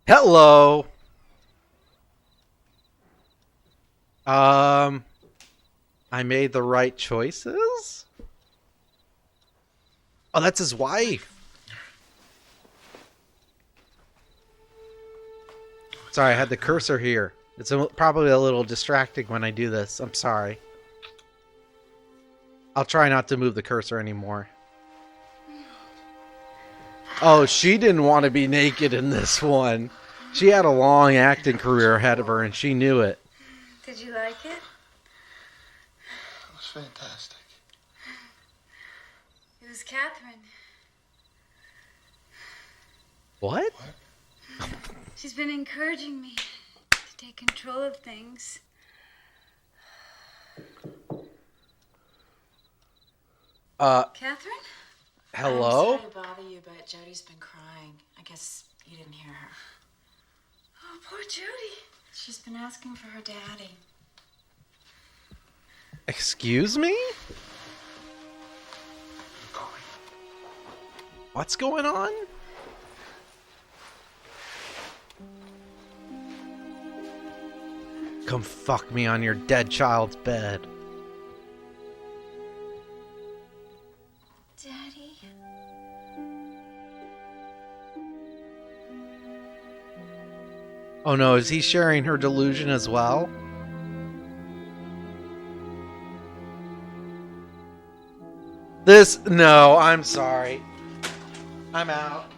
Hello. Um, I made the right choices? Oh, that's his wife. Sorry, I had the cursor here. It's probably a little distracting when I do this. I'm sorry. I'll try not to move the cursor anymore. Oh, she didn't want to be naked in this one. She had a long acting career ahead of her, and she knew it. Did you like it? It was fantastic. It was Catherine. What? She's been encouraging me to take control of things. Catherine? Hello? I'm sorry to bother you, but Jody's been crying. I guess you didn't hear her. Oh, poor Jody. She's been asking for her daddy. Excuse me? What's going on? Come fuck me on your dead child's bed. Daddy? Oh no, is he sharing her delusion as well? No, I'm sorry. I'm out.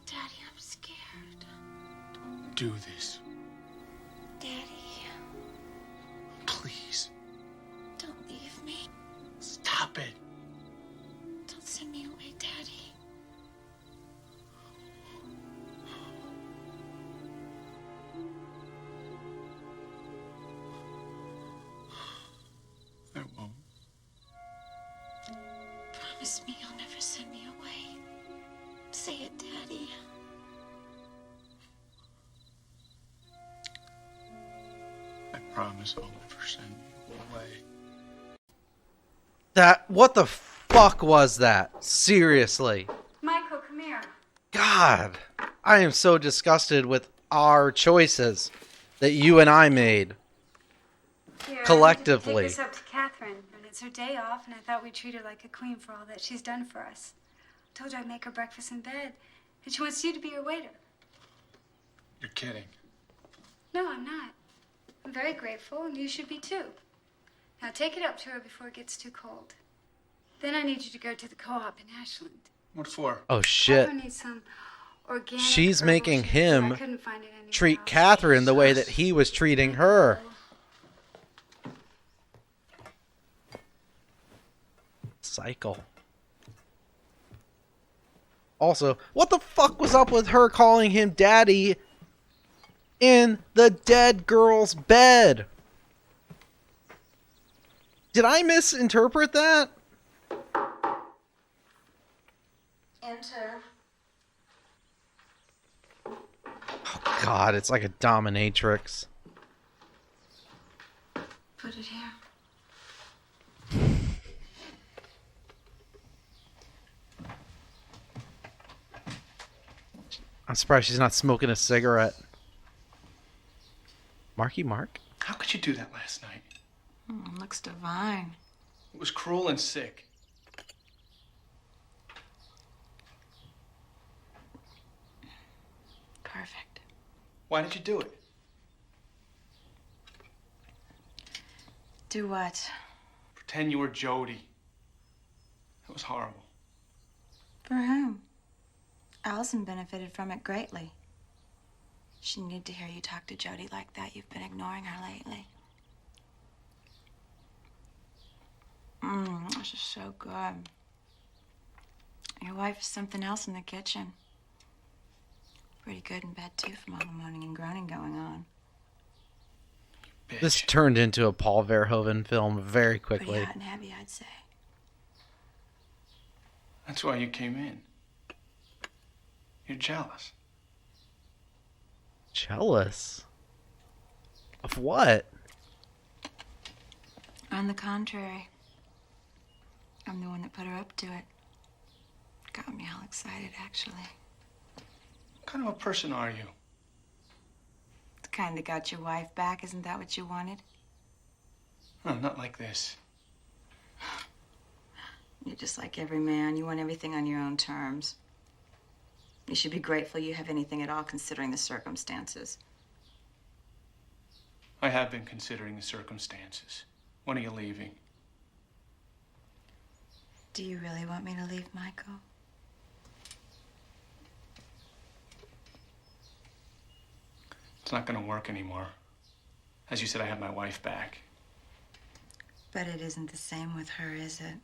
Daddy, I'm scared. Do this. Daddy, Please. don't leave me. Stop it. Don't send me away, Daddy. I won't. Promise me you'll never send me away. Say it, Daddy. I promise I'll never send you away. What the fuck was that? Seriously. Michael, come here. God, I am so disgusted with our choices that you and I made. Here, Collectively. I need to take this up to Catherine, and it's her day off, and I thought we'd treat her like a queen for all that she's done for us. I told her I'd make her breakfast in bed, and she wants you to be her waiter. You're kidding. No, I'm not. I'm very grateful, and you should be too. Now take it up to her before it gets too cold. Then I need you to go to the co-op in Ashland. What for? Oh shit. Catherine needs some organic She's herbal making juice. him I couldn't find it anywhere Treat else. Catherine the way that he was treating her. Cycle. Also, what the fuck was up with her calling him daddy in the dead girl's bed? Did I misinterpret that? Enter. Oh god, it's like a dominatrix. Put it here. I'm surprised she's not smoking a cigarette. Marky Mark? How could you do that last night? Looks divine. It was cruel and sick. Perfect. Why did you do it? Do what? Pretend you were Jody. It was horrible. For whom? Allison benefited from it greatly. She needed to hear you talk to Jody like that. You've been ignoring her lately. This is so good. Your wife is something else in the kitchen. Pretty good in bed, too, from all the moaning and groaning going on. Bitch. This turned into a Paul Verhoeven film very Pretty quickly. hot and heavy, I'd say. That's why you came in. You're jealous. Jealous? Of what? On the contrary, I'm the one that put her up to it. Got me all excited, actually. What kind of a person are you? kind of got your wife back. Isn't that what you wanted? No, not like this. You're just like every man. You want everything on your own terms. You should be grateful you have anything at all considering the circumstances. I have been considering the circumstances. When are you leaving? Do you really want me to leave, Michael? It's not gonna work anymore. As you said, I have my wife back. But it isn't the same with her, is it?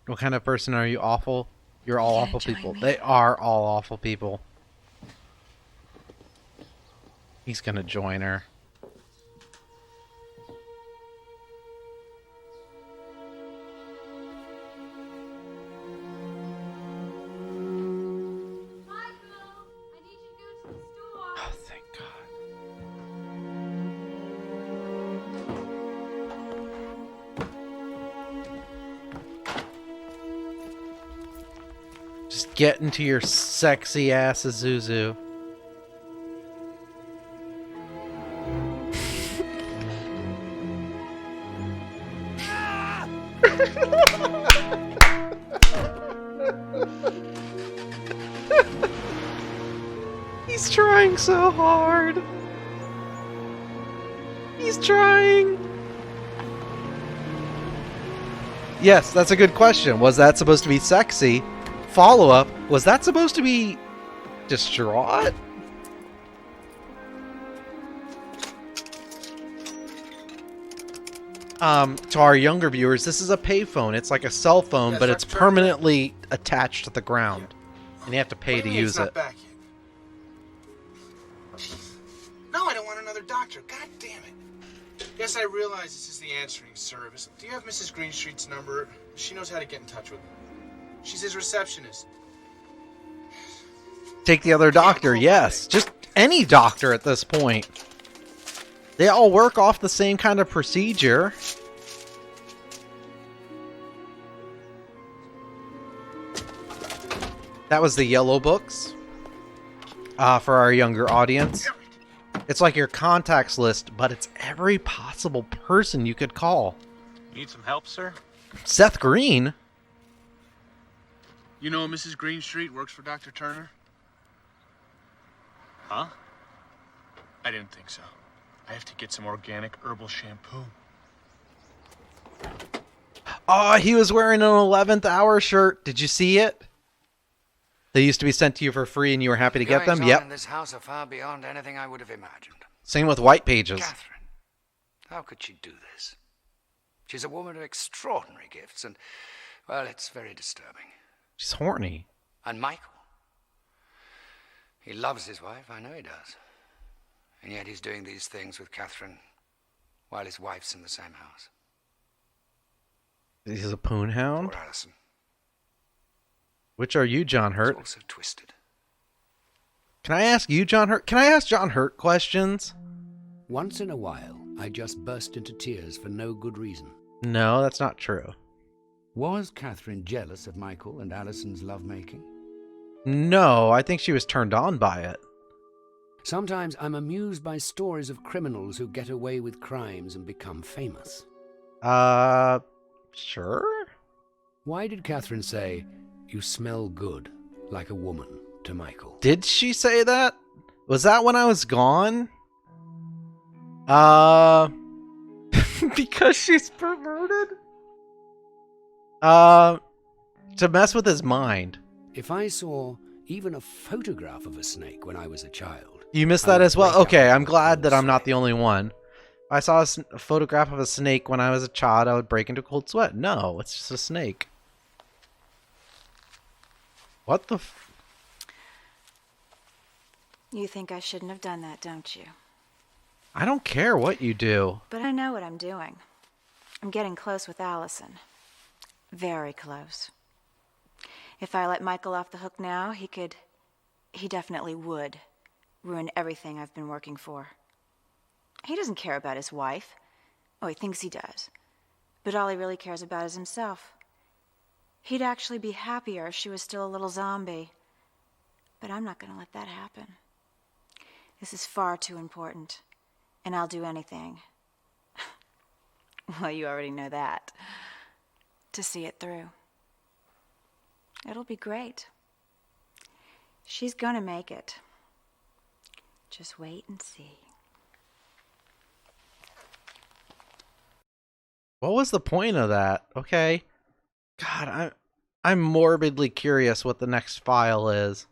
What kind of person are you? Awful? You're all You awful gonna join people. me? They are all awful people. He's gonna join her. Michael, I need you to go to the store. Oh, thank God. Just get into your sexy ass Isuzu. He's trying so hard. He's trying. Yes, that's a good question. Was that supposed to be sexy? Follow up, was that supposed to be distraught? To our younger viewers, this is a payphone. It's like a cell phone, Yes, but it's Dr. permanently attached to the ground. And you have to pay What to do you mean use it's not it. back yet? No, I don't want another doctor. God damn it. Yes, I realize this is the answering service. Do you have Mrs. Greenstreet's number? She knows how to get in touch with him. She's his receptionist. Take the other doctor, yes. Just any doctor at this point. They all work off the same kind of procedure. That was the yellow books. For our younger audience. It's like your contacts list, but it's every possible person you could call. Need some help, sir? Seth Green? You know Mrs. Greenstreet works for Dr. Turner? Huh? I didn't think so. I have to get some organic herbal shampoo. Oh, he was wearing an 11th hour shirt. Did you see it? They used to be sent to you for free and you were happy to get them? Goings-on Yep. in this house are far beyond anything I would have imagined. Same with White Pages. Catherine, how could she do this? She's a woman of extraordinary gifts, and, well, it's very disturbing. She's horny. And Michael? He loves his wife, I know he does. And yet he's doing these things with Catherine while his wife's in the same house. He's a poon hound? Poor Alison. Which are you, John It's Hurt? all so twisted. Can I ask you, John Hurt? Can I ask John Hurt questions? Once in a while, I just burst into tears for no good reason. No, that's not true. Was Catherine jealous of Michael and Alison's lovemaking? No, I think she was turned on by it. Sometimes I'm amused by stories of criminals who get away with crimes and become famous. Sure? Why did Catherine say, "You smell good, like a woman," to Michael? Did she say that? Was that when I was gone? Because she's perverted? To mess with his mind. If I saw even a photograph of a snake when I was a child... You missed I that would as well? break Okay, out I'm into glad that cold I'm not sweat. the only one. If I saw a photograph of a snake when I was a child, I would break into cold sweat. No, it's just a snake. What the f... You think I shouldn't have done that, don't you? I don't care what you do. But I know what I'm doing. I'm getting close with Allison. Very close. If I let Michael off the hook now, he definitely would ruin everything I've been working for. He doesn't care about his wife. Oh, he thinks he does. But all he really cares about is himself. He'd actually be happier if she was still a little zombie. But I'm not going to let that happen. This is far too important, and I'll do anything. Well, you already know that. To see it through. It'll be great. She's gonna make it. Just wait and see. What was the point of that? Okay. God, I'm morbidly curious what the next file is.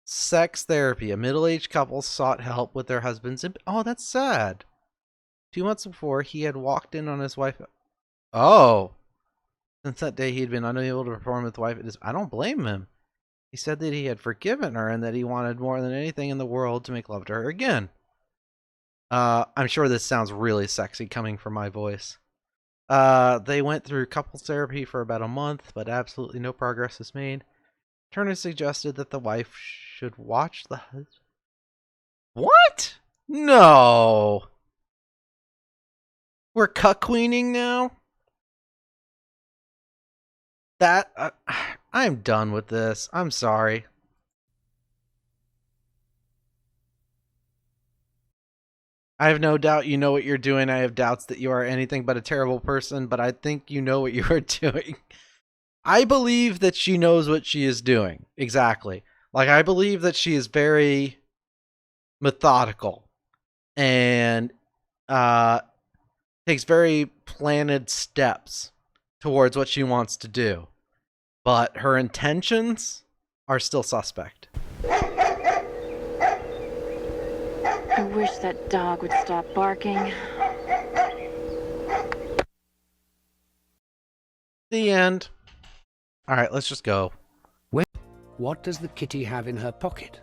Sex therapy. A middle-aged couple sought help with their husband's... Oh, that's sad. 2 months before, he had walked in on his wife... Oh. Since that day, he had been unable to perform with the wife. I don't blame him. He said that he had forgiven her and that he wanted more than anything in the world to make love to her again. I'm sure this sounds really sexy coming from my voice. They went through couples therapy for about a month, but absolutely no progress was made. Turner suggested that the wife should watch the husband. What? No. We're cuck-queening now? I'm done with this. I'm sorry. I have no doubt you know what you're doing. I have doubts that you are anything but a terrible person, but I think you know what you are doing. I believe that she knows what she is doing. Exactly. Like, I believe that she is very methodical and takes very planned steps towards what she wants to do. But her intentions are still suspect. I wish that dog would stop barking. The end. All right, let's just go. What does the kitty have in her pocket?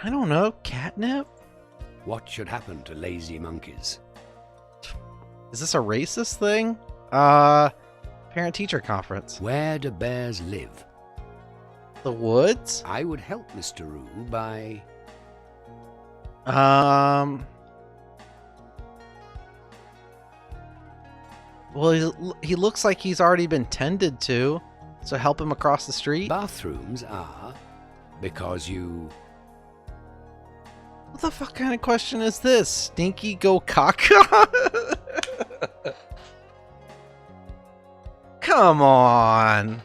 I don't know. Catnip? What should happen to lazy monkeys? Is this a racist thing? Parent-teacher conference. Where do bears live? The woods? I would help Mr. Roo by... Well, he looks like he's already been tended to, so help him across the street. Bathrooms are because you... What the fuck kind of question is this? Stinky go caca? Come on.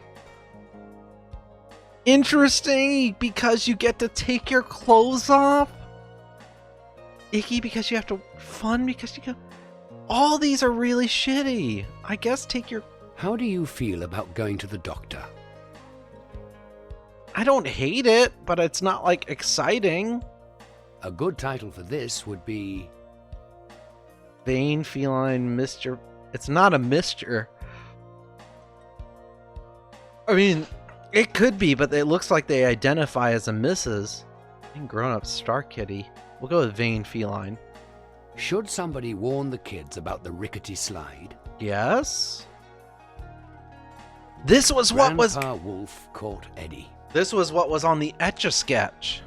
Interesting because you get to take your clothes off? Icky because you have to... Fun because you can... All these are really shitty. I guess take your... How do you feel about going to the doctor? I don't hate it, but it's not, like, exciting. A good title for this would be... Vain Feline Mr... It's not a Mr. I mean, it could be, but it looks like they identify as a Mrs. And grown-up Star Kitty. We'll go with Vain Feline. Should somebody warn the kids about the rickety slide? Yes? This was what was... Grandpa Wolf caught Eddie. This was what was on the Etch-a-Sketch.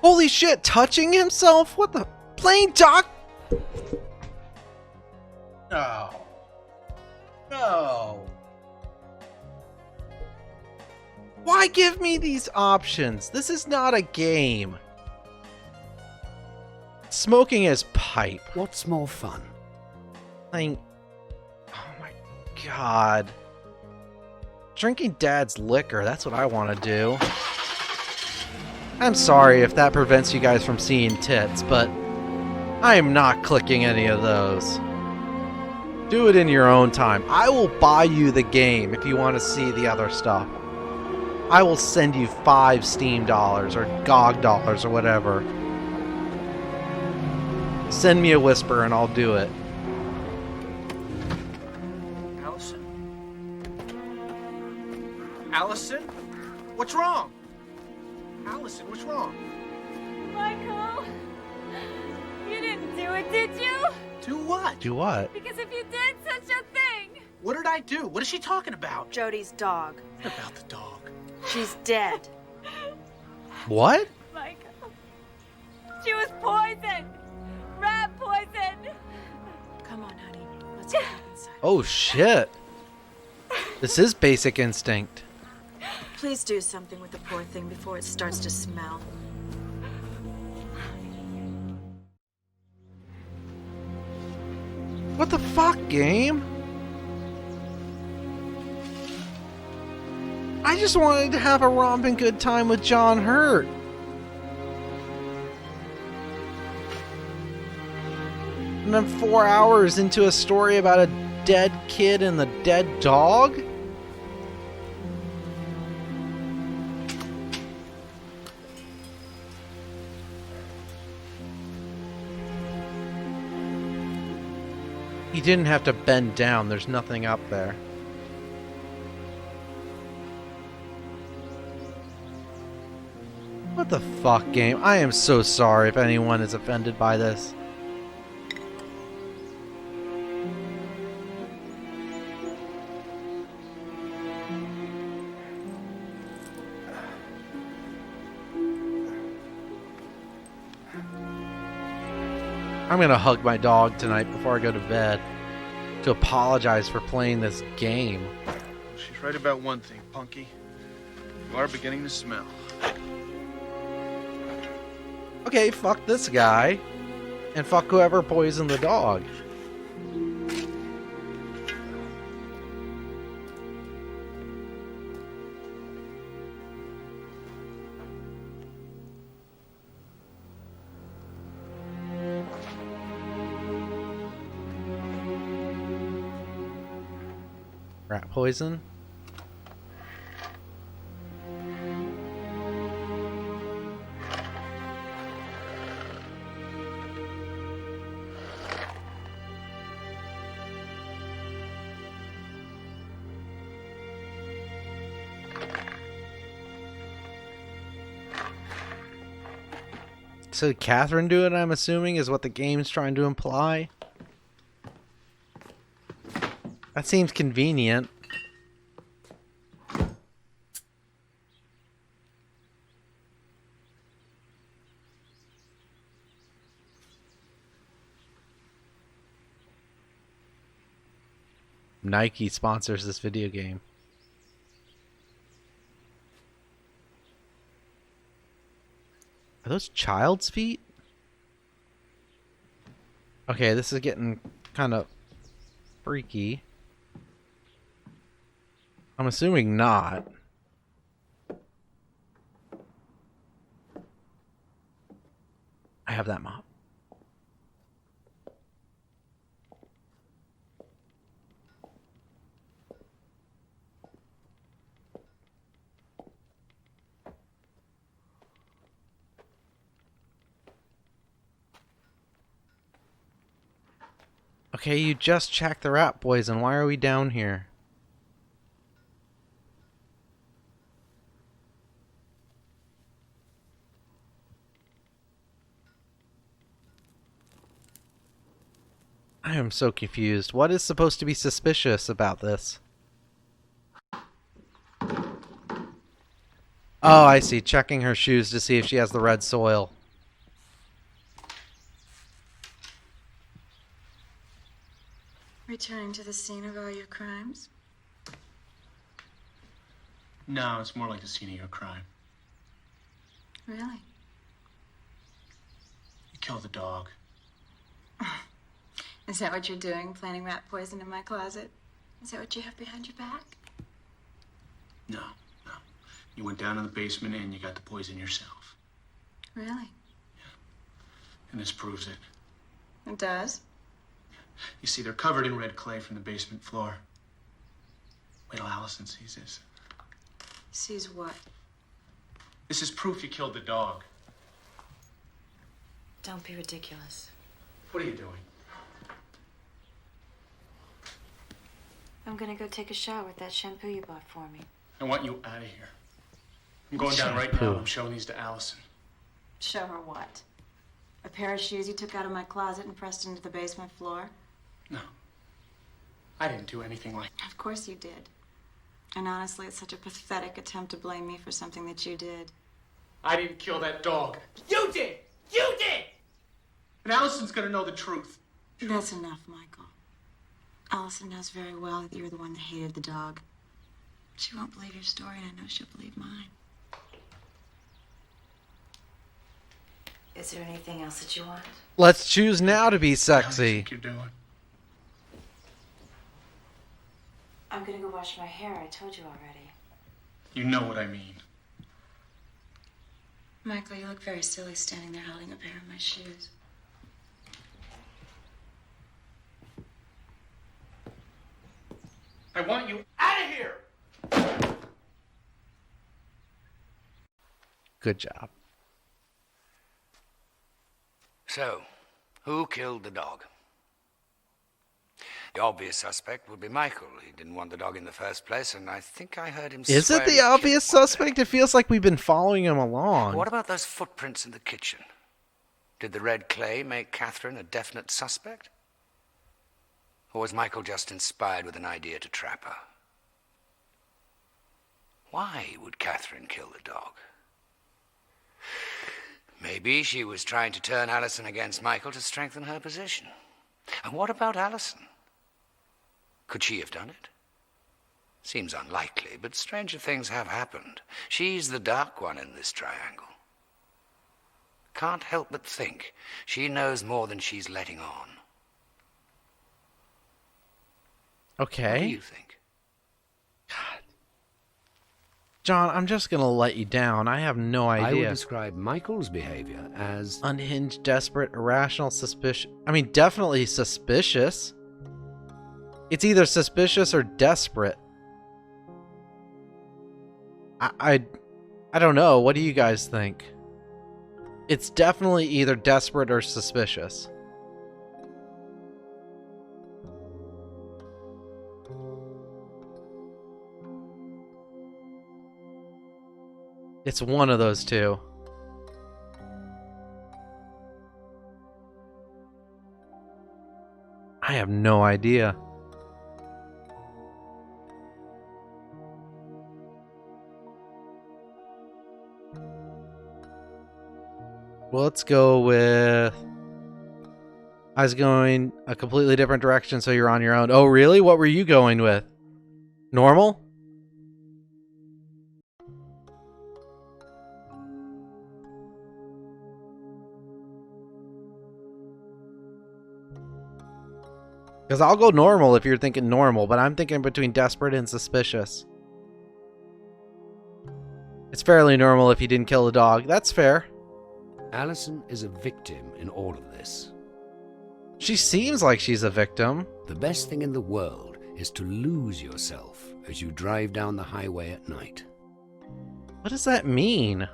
Holy shit, touching himself? What the... Playing doc... No. No. Why give me these options? This is not a game. Smoking his pipe. What's more fun? Playing... Oh my god. Drinking dad's liquor, that's what I want to do. I'm sorry if that prevents you guys from seeing tits, but I am not clicking any of those. Do it in your own time. I will buy you the game if you want to see the other stuff. I will send you 5 Steam dollars or GOG dollars or whatever. Send me a whisper and I'll do it. Allison? Allison? What's wrong? Allison, what's wrong? Michael, you didn't do it, did you? Do what? Do what? Because if you did such a thing... What did I do? What is she talking about? Jody's dog. What about the dog? She's dead. What? Michael, she was poisoned. Rat poison. Come on, honey. Let's go back inside. Oh shit. This is Basic Instinct. Please do something with the poor thing before it starts to smell. What the fuck, game? I just wanted to have a romping good time with John Hurt. And then 4 hours into a story about a dead kid and the dead dog? He didn't have to bend down, there's nothing up there. What the fuck, game? I am so sorry if anyone is offended by this. I'm gonna hug my dog tonight before I go to bed to apologize for playing this game. She's right about one thing, Punky. You are beginning to smell. Okay, fuck this guy. And fuck whoever poisoned the dog. Rat poison? So did Catherine do it, I'm assuming, is what the game's trying to imply? That seems convenient. Nike sponsors this video game. Are those child's feet? Okay, this is getting kind of freaky. I'm assuming not. I have that mop. Okay, you just checked the rat poison. Why are we down here? I am so confused. What is supposed to be suspicious about this? Oh, I see. Checking her shoes to see if she has the red soil. Returning to the scene of all your crimes? No, it's more like the scene of your crime. Really? You killed the dog. Is that what you're doing, planting rat poison in my closet? Is that what you have behind your back? No. You went down in the basement and you got the poison yourself. Really? Yeah. And this proves it. It does? You see, they're covered in red clay from the basement floor. Wait till Allison sees this. Sees what? This is proof you killed the dog. Don't be ridiculous. What are you doing? I'm gonna go take a shower with that shampoo you bought for me. I want you out of here. I'm going down right now. I'm showing these to Allison. Show her what? A pair of shoes you took out of my closet and pressed into the basement floor? No. I didn't do anything like that. Of course you did. And honestly, it's such a pathetic attempt to blame me for something that you did. I didn't kill that dog. You did! You did! And Allison's gonna know the truth. That's enough, Michael. Allison knows very well that you're the one that hated the dog. She won't believe your story, and I know she'll believe mine. Is there anything else that you want? Let's choose now to be How do you sexy. think you're doing? I'm gonna go wash my hair. I told you already. You know what I mean. Michael, you look very silly standing there holding a pair of my shoes. I want you out of here! Good job. So, who killed the dog? The obvious suspect would be Michael. He didn't want the dog in the first place, and I think I heard him Is swear it the he'd obvious killed one suspect? day. It feels like we've been following him along. What about those footprints in the kitchen? Did the red clay make Catherine a definite suspect? Or was Michael just inspired with an idea to trap her? Why would Catherine kill the dog? Maybe she was trying to turn Allison against Michael to strengthen her position. And what about Allison? Could she have done it? Seems unlikely, but stranger things have happened. She's the dark one in this triangle. Can't help but think she knows more than she's letting on. What do Okay. you think? John, I'm just going to let you down. I have no I would idea. describe Michael's behavior as Unhinged, desperate, irrational, suspicious. I mean, definitely suspicious. It's either suspicious or desperate. I don't know. What do you guys think? It's definitely either desperate or suspicious. It's one of those two. I have no idea. Well, let's go with... I was going a completely different direction, so you're on your own. Oh, really? What were you going with? Normal? Because I'll go normal if you're thinking normal, but I'm thinking between desperate and suspicious. It's fairly normal if he didn't kill the dog. That's fair. Allison is a victim in all of this. She seems like she's a victim. The best thing in the world is to lose yourself as you drive down the highway at night. What does that mean?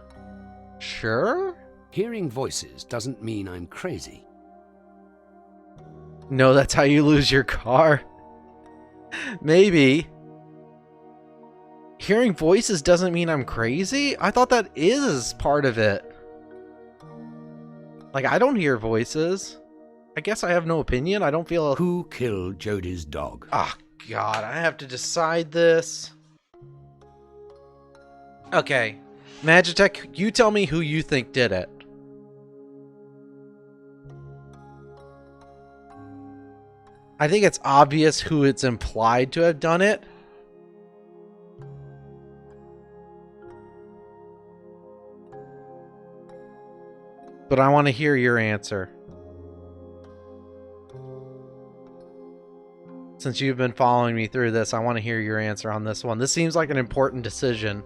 Sure? Hearing voices doesn't mean I'm crazy. No, that's how you lose your car. Maybe. Hearing voices doesn't mean I'm crazy? I thought that is part of it. Like, I don't hear voices. I guess I have no opinion. I don't feel... Who killed Jody's dog? Oh, God. I have to decide this. Okay. Magitech, you tell me who you think did it. I think it's obvious who it's implied to have done it. But I want to hear your answer. Since you've been following me through this, I want to hear your answer on this one. This seems like an important decision.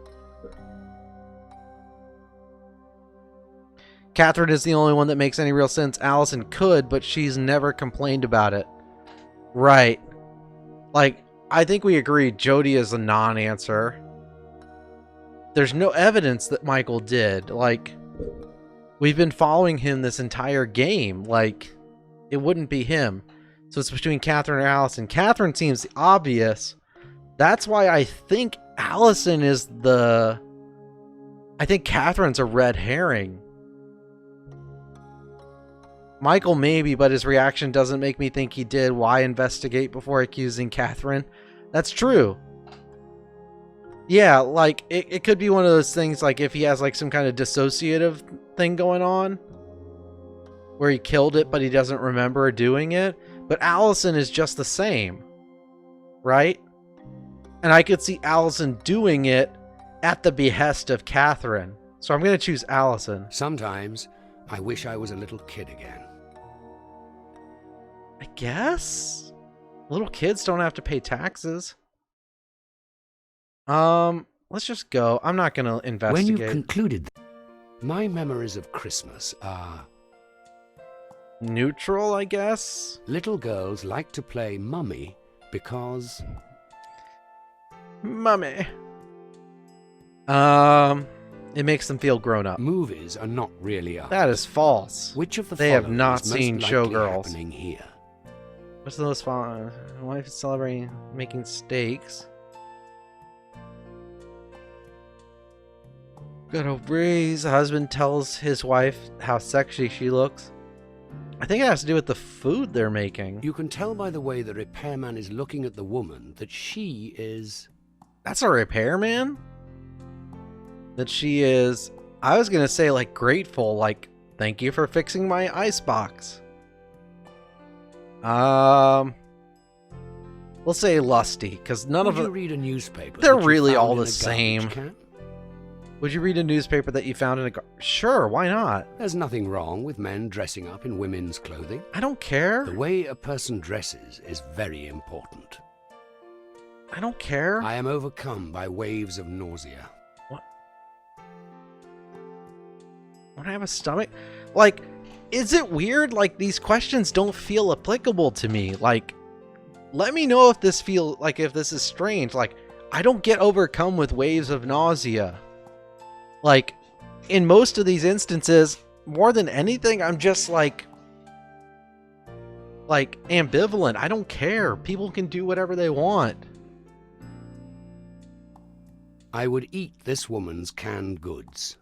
Catherine is the only one that makes any real sense. Allison could, but she's never complained about it. Right. Like, I think we agreed Jody is a non-answer. There's no evidence that Michael did. Like, we've been following him this entire game. Like, it wouldn't be him. So it's between Catherine and Allison. Catherine seems obvious. That's why I think Allison is the... I think Catherine's a red herring. Michael maybe, but his reaction doesn't make me think he did. Why investigate before accusing Catherine? That's true. Yeah, like, it could be one of those things, like, if he has, like, some kind of dissociative thing going on, where he killed it, but he doesn't remember doing it. But Allison is just the same, right? And I could see Allison doing it at the behest of Catherine. So I'm going to choose Allison. Sometimes I wish I was a little kid again. I guess? Little kids don't have to pay taxes. Let's just go. I'm not going to investigate. When you've concluded, my memories of Christmas are... neutral, I guess? Little girls like to play mummy because... Mummy. It makes them feel grown up. movies are not really art. That is false. Which of the They have following not is most seen likely Showgirls. happening here? What's the most fun? Wife is celebrating making steaks. Got a raise. Husband tells his wife how sexy she looks. I think it has to do with the food they're making. You can tell by the way the repairman is looking at the woman that she is... That's a repairman? That she is... I was gonna say, like, grateful, like, thank you for fixing my icebox. We'll say lusty, because none Would of you it... read a newspaper They're that you really found all in the a garbage same. can? Would you read a newspaper that you found in a... Sure, why not? There's nothing wrong with men dressing up in women's clothing. I don't care. The way a person dresses is very important. I don't care. I am overcome by waves of nausea. When I have a stomach, like, is it weird? Like, these questions don't feel applicable to me. Like, let me know if this if this is strange. Like, I don't get overcome with waves of nausea. Like, in most of these instances, more than anything, I'm just like ambivalent. I don't care. People can do whatever they want. I would eat this woman's canned goods.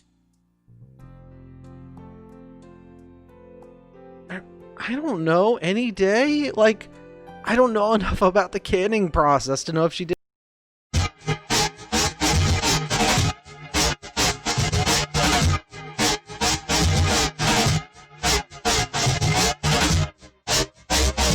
I don't know, any day? Like, I don't know enough about the canning process to know if she did.